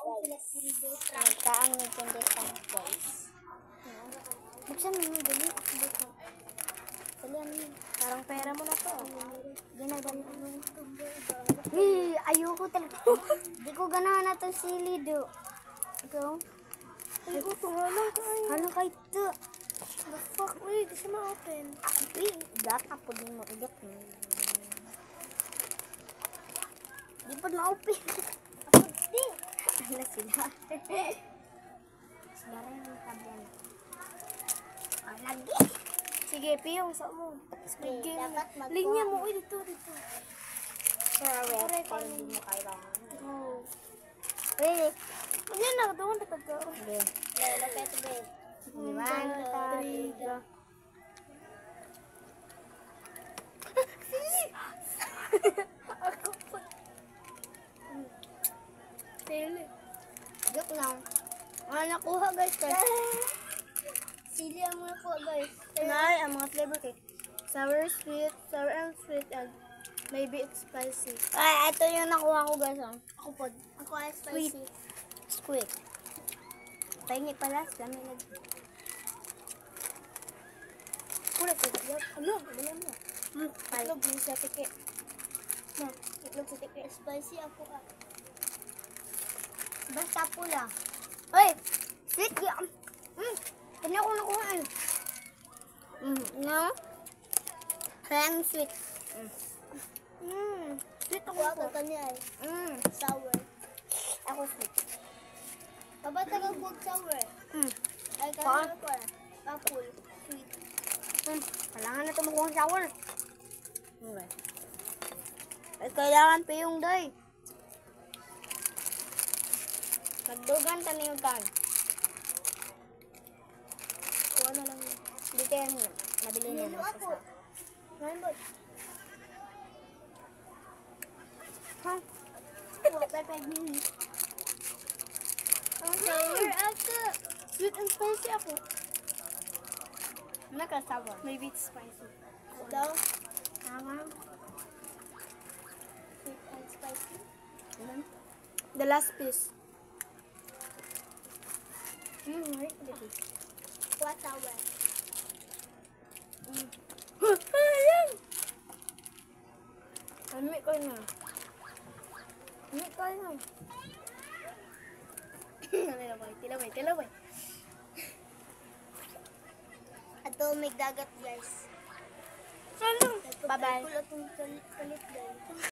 Nagkaang nagkondesang guys. Buksan mo yung dali. Dali. Parang pera mo na to. Ginadali mo. Ayoko talaga. Di ko ganahan na itong sili do. Ikaw? Ayoko ito nga lang. Ano kayo ito? The fuck, wait. Kasi ma-open. Data po din mo. Igat mo. Di pa na-open. Di. Ano sila? Sila rin yung tablan. Lagi. Sige, piyong sa mo. Squid game. Dapat mag- Linya mo. Uy, dito. Correct. Para hindi mo kailangan. Oh. Wait. Ano yan na? Doon ka taga. Hindi. Lapit ba? 1, 2, 3, go. Ako pa. Sili. Joke lang. Nakuha guys. Sili ang nakuha guys. Nay, ang mga flavor cake. Sour, sweet, sour and sweet, and maybe it's spicy. Ay, ito yung nakuha ko guys. Ako po. Ako ay Sweet. spicy. Squid. Pahingi pala. Dami nag... Kulit ko. Ano? Ganyan mo. Ay. Itlog mo sa tiki. No, itlog sa tiki. Spicy ako ah. Basta pula. Uy! Sweet yan. Kanya ko nakuha. No? Kayang sweet. Sweet ako ako. Kanya ay. Sour. Ako sweet. Kabata ka food sour. Ay, Paan? kanya ko ah. Apple. Sweet. Kailangan na ito makuha sour. Okay. Ay, kailangan pa yung day. Nagdugan ka na yung kan. Kuha na lang yun. Hindi kaya niya. Nabili niya ng Ako. sasa. Nandot. Ha? Kuha pa 5 minutes. Ang sour ako. Sweet and spicy ako. Nakasawa. Maybe it's spicy. Ito. Tama. Sweet and spicy. The last piece. Right. Kuha sour. Ayan! Amik ko na. Amik ko na. Tilaway. Ato may dagat guys. Saan? Bye-bye. Kulat yung kalit guys.